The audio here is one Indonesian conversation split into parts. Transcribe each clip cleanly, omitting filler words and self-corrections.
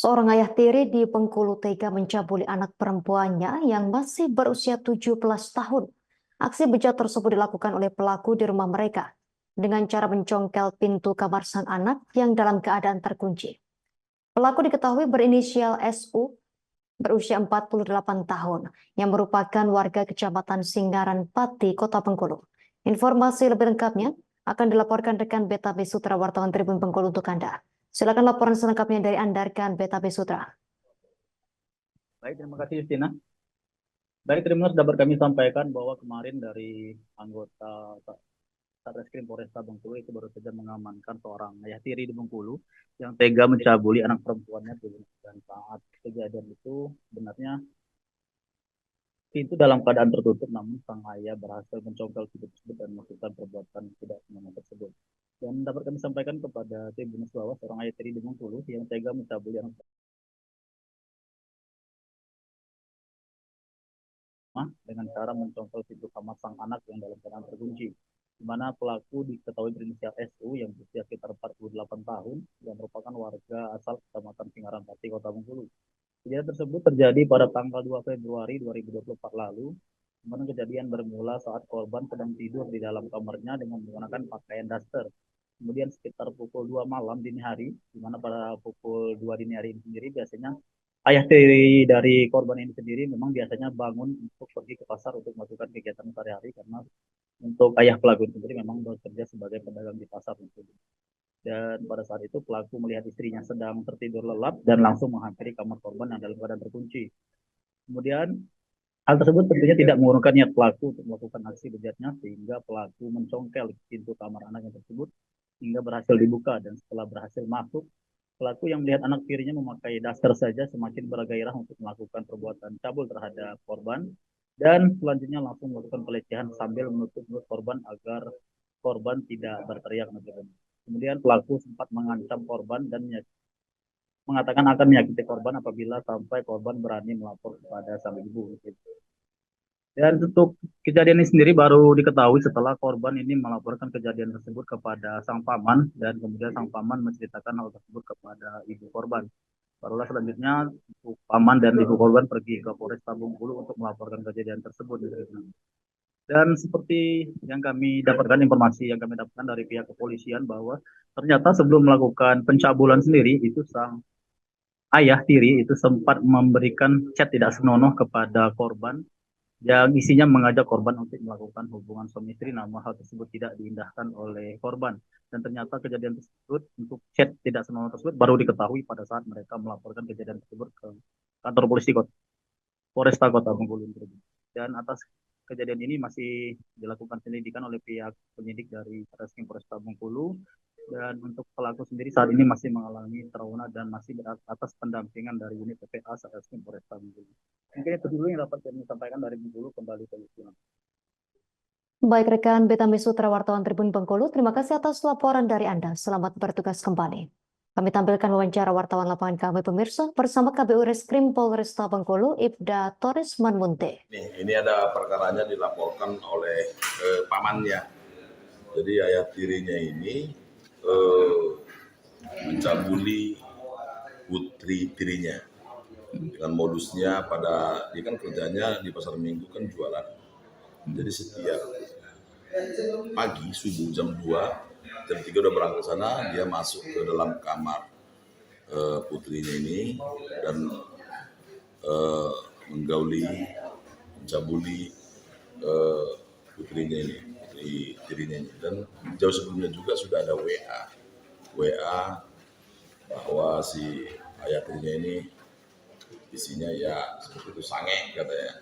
Seorang ayah tiri di Bengkulu tega mencabuli anak perempuannya yang masih berusia 17 tahun. Aksi bejat tersebut dilakukan oleh pelaku di rumah mereka dengan cara mencongkel pintu kamar sang anak yang dalam keadaan terkunci. Pelaku diketahui berinisial SU, berusia 48 tahun, yang merupakan warga Kecamatan Singgaran Pati, Kota Bengkulu. Informasi lebih lengkapnya akan dilaporkan rekan Beta Besutra wartawan Tribun Bengkulu untuk Anda. Silakan laporan selengkapnya dari Anda rekan Beta Besutra. Baik, terima kasih Justina. Baik, terima kasih dapat kami sampaikan bahwa kemarin dari anggota Satreskrim Polresta Bengkulu itu baru saja mengamankan seorang ayah tiri di Bengkulu yang tega mencabuli anak perempuannya. Dan saat kejadian itu sebenarnya pintu dalam keadaan tertutup, namun sang ayah berhasil mencongkel pintu tersebut dan melakukan perbuatan tidak senonoh tersebut. Dan dapat kami sampaikan kepada Tribunnews bahwa seorang ayah tiri di Bengkulu yang tega mencabuli anak dengan cara mencongkel pintu kamar sang anak yang dalam keadaan terkunci, di mana pelaku diketahui berinisial SU yang berusia sekitar 48 tahun yang merupakan warga asal Kecamatan Singgaran Pati, Kota Bengkulu. Kejadian tersebut terjadi pada tanggal 2 Februari 2024 lalu, di mana kejadian bermula saat korban sedang tidur di dalam kamarnya dengan menggunakan pakaian daster. Kemudian sekitar pukul 2 malam dini hari, di mana pada pukul 2 dini hari ini sendiri biasanya ayah tiri dari korban ini sendiri memang biasanya bangun untuk pergi ke pasar untuk melakukan kegiatan sehari-hari, karena untuk ayah pelaku sendiri memang bekerja sebagai pedagang di pasar. Dan pada saat itu pelaku melihat istrinya sedang tertidur lelap dan langsung menghampiri kamar korban yang dalam keadaan terkunci. Kemudian hal tersebut tentunya tidak mengurungkan niat pelaku untuk melakukan aksi bejatnya, sehingga pelaku mencongkel pintu kamar anaknya tersebut hingga berhasil dibuka. Dan setelah berhasil masuk, pelaku yang melihat anak tirinya memakai daster saja semakin bergairah untuk melakukan perbuatan cabul terhadap korban, dan selanjutnya langsung melakukan pelecehan sambil menutup mulut korban agar korban tidak berteriak. Kemudian pelaku sempat mengancam korban dan mengatakan akan menyakiti korban apabila sampai korban berani melapor kepada sang ibu. Dan untuk kejadian ini sendiri baru diketahui setelah korban ini melaporkan kejadian tersebut kepada sang paman, dan kemudian sang paman menceritakan hal tersebut kepada ibu korban. Barulah selanjutnya paman dan ibu korban pergi ke Polresta Bengkulu untuk melaporkan kejadian tersebut. Dan seperti yang kami dapatkan, informasi yang kami dapatkan dari pihak kepolisian, bahwa ternyata sebelum melakukan pencabulan sendiri itu sang ayah tiri itu sempat memberikan chat tidak senonoh kepada korban yang isinya mengajak korban untuk melakukan hubungan suami istri, namun hal tersebut tidak diindahkan oleh korban. Dan ternyata kejadian tersebut, untuk chat tidak senonoh tersebut baru diketahui pada saat mereka melaporkan kejadian tersebut ke kantor polisi Polresta Kota Bengkulu. Dan atas kejadian ini masih dilakukan penyelidikan oleh pihak penyidik dari Satreskrim Polresta Bengkulu. Dan untuk pelaku sendiri saat ini masih mengalami trauma dan masih atas pendampingan dari unit PPA Satreskrim Polresta Bengkulu. Mungkin itu dulu yang dapat kami sampaikan dari Bengkulu. Kembali ke Justina. Baik rekan Beta Besutra wartawan Tribun Bengkulu, terima kasih atas laporan dari Anda. Selamat bertugas kembali. Kami tampilkan wawancara wartawan lapangan kami pemirsa bersama KBU Reskrim Polresta Bengkulu, Ibda Torres Manmunte. Ini ada perkaranya dilaporkan oleh pamannya. Jadi ayah tirinya ini mencabuli putri tirinya dengan modusnya dia kan kerjanya di pasar minggu kan jualan. Jadi setiap pagi subuh jam 2, jam 3 udah berangkat ke sana, dia masuk ke dalam kamar putrinya ini dan menggauli, mencabuli putrinya ini, tirinya ini. Dan jauh sebelumnya juga sudah ada WA bahwa si ayah tirinya ini isinya ya seperti itu sange katanya,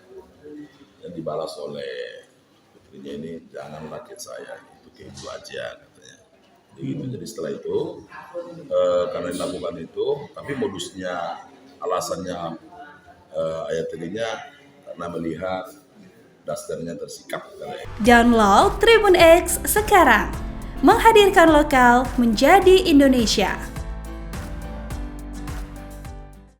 dan dibalas oleh putrinya ini, jangan rakit saya, itu ke ibu aja katanya. Jadi setelah itu karena dilakukan itu, tapi modusnya, alasannya ayah tirinya karena melihat dasternya tersikap katanya. Download Tribun X sekarang, menghadirkan lokal menjadi Indonesia.